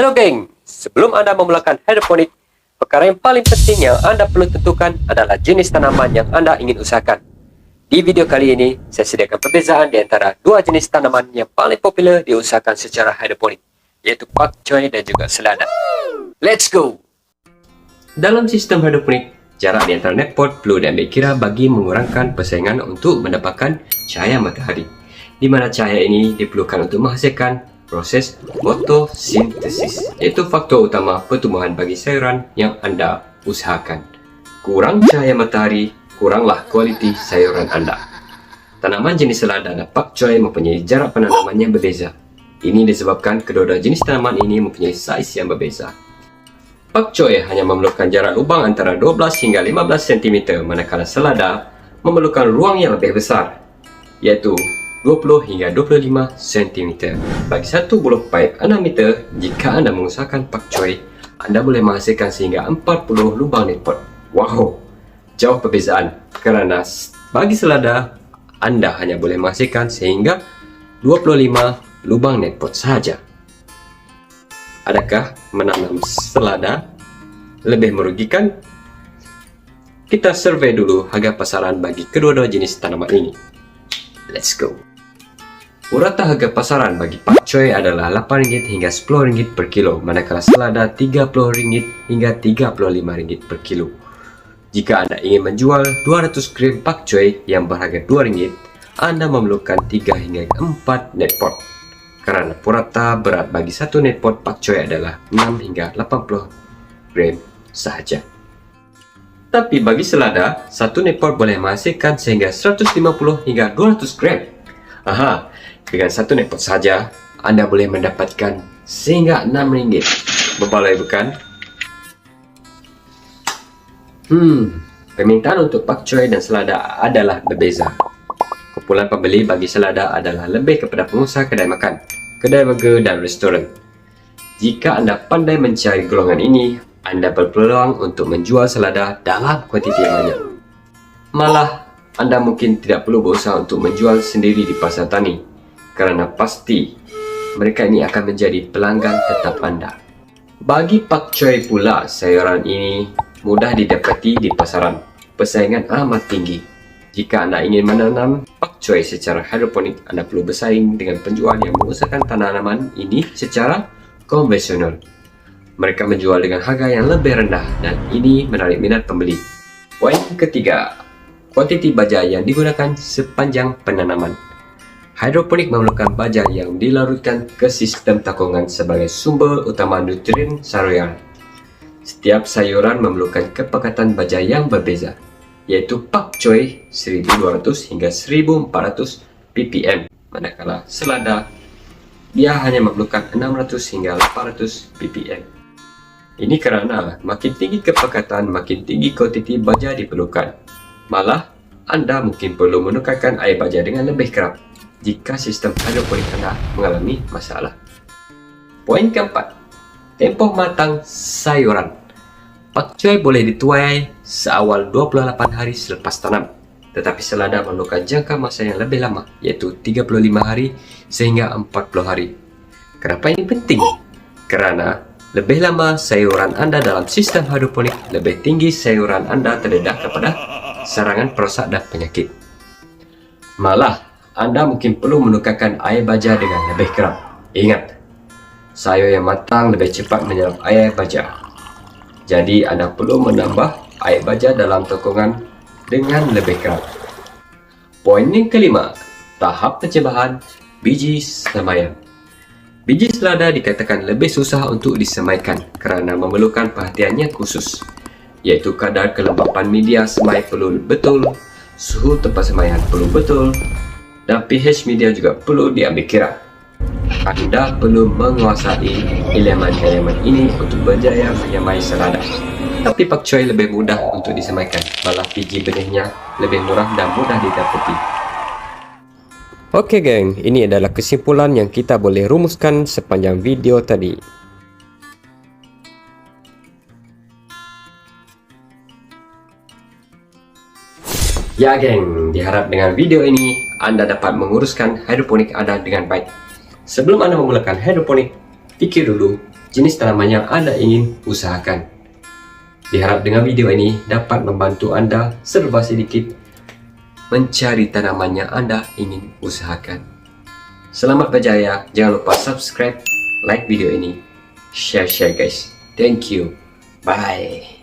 Halo geng, sebelum Anda memulakan hidroponik, perkara yang paling penting yang Anda perlu tentukan adalah jenis tanaman yang Anda ingin usahakan. Di video kali ini, saya sediakan perbezaan di antara dua jenis tanaman yang paling popular diusahakan secara hidroponik, yaitu pak choy dan juga selada. Let's go! Dalam sistem hidroponik, jarak di antara net pot perlu diambil kira bagi mengurangkan persaingan untuk mendapatkan cahaya matahari, di mana cahaya ini diperlukan untuk menghasilkan proses fotosintesis, iaitu faktor utama pertumbuhan bagi sayuran yang Anda usahakan. Kurang cahaya matahari, kuranglah kualiti sayuran Anda. Tanaman jenis selada dan pak choy mempunyai jarak penanaman yang berbeza. Ini disebabkan kedua-dua jenis tanaman ini mempunyai saiz yang berbeza. Pak choy hanya memerlukan jarak lubang antara 12 hingga 15 cm, manakala selada memerlukan ruang yang lebih besar, iaitu 20 hingga 25 cm. Bagi satu buah paip 6 meter, jika Anda mengusahakan pak choy, Anda boleh menghasilkan sehingga 40 lubang net pot. Wow, jauh perbezaan, kerana bagi selada, Anda hanya boleh menghasilkan sehingga 25 lubang net pot sahaja. Adakah menanam selada lebih merugikan? Kita survei dulu harga pasaran bagi kedua-dua jenis tanaman ini. Let's go! Rata harga pasaran bagi pak choy adalah RM8 hingga RM10 per kilo, manakala selada RM30 hingga RM35 per kilo. Jika Anda ingin menjual 200 gram pak choy yang berharga RM2, Anda memerlukan 3 hingga 4 net pot, kerana purata berat bagi satu net pot pak choy adalah 6 hingga 80 gram sahaja. Tapi bagi selada, satu net pot boleh menghasilkan sehingga 150 hingga 200 gram. Aha, dengan satu net pot saja, Anda boleh mendapatkan sehingga RM6. Berbaloi bukan? Permintaan untuk pak choy dan selada adalah berbeza. Kumpulan pembeli bagi selada adalah lebih kepada pengusaha kedai makan, kedai burger dan restoran. Jika Anda pandai mencari golongan ini, Anda berpeluang untuk menjual selada dalam kuantiti yang banyak. Malah, Anda mungkin tidak perlu berusaha untuk menjual sendiri di pasar tani, kerana pasti mereka ini akan menjadi pelanggan tetap Anda. Bagi pak choy pula, sayuran ini mudah didapati di pasaran. Persaingan amat tinggi. Jika Anda ingin menanam pak choy secara hidroponik, Anda perlu bersaing dengan penjual yang mengusahakan tanaman ini secara konvensional. Mereka menjual dengan harga yang lebih rendah dan ini menarik minat pembeli. Poin ketiga, kuantiti baja yang digunakan sepanjang penanaman. Hidroponik memerlukan baja yang dilarutkan ke sistem takungan sebagai sumber utama nutrien sayuran. Setiap sayuran memerlukan kepekatan baja yang berbeza, yaitu pak choy 1200 hingga 1400 ppm, manakala selada dia hanya memerlukan 600 hingga 800 ppm. Ini kerana makin tinggi kepekatan, makin tinggi kuantiti baja diperlukan. Malah, Anda mungkin perlu menukarkan air baja dengan lebih kerap jika sistem hidroponik Anda mengalami masalah. Poin keempat, tempoh matang sayuran. Pak choy boleh dituai seawal 28 hari selepas tanam, tetapi selada memerlukan jangka masa yang lebih lama, iaitu 35 hari sehingga 40 hari. Kenapa ini penting? Kerana lebih lama sayuran Anda dalam sistem hidroponik, lebih tinggi sayuran Anda terdedah kepada serangan perosak dan penyakit. Malah, Anda mungkin perlu menukarkan air baja dengan lebih kerap. Ingat, sayur yang matang lebih cepat menyerap air baja. Jadi, Anda perlu menambah air baja dalam tokongan dengan lebih kerap. Poin yang kelima, tahap pencebahan biji semaian. Biji selada dikatakan lebih susah untuk disemaikan kerana memerlukan perhatian yang khusus, iaitu kadar kelembapan media semai perlu betul, suhu tempat semaian perlu betul, dan pH media juga perlu diambil kira. Anda perlu menguasai elemen-elemen ini untuk berjaya menyamai selada. Tapi pak choy lebih mudah untuk disemaikan, malah biji benihnya lebih murah dan mudah didapati. Oke geng, ini adalah kesimpulan yang kita boleh rumuskan sepanjang video tadi. Ya geng, diharap dengan video ini Anda dapat menguruskan hidroponik Anda dengan baik. Sebelum Anda memulakan hidroponik, pikir dulu jenis tanaman yang Anda ingin usahakan. Diharap dengan video ini dapat membantu Anda serba sedikit mencari tanaman yang Anda ingin usahakan. Selamat berjaya, jangan lupa subscribe, like video ini, share guys. Thank you, bye.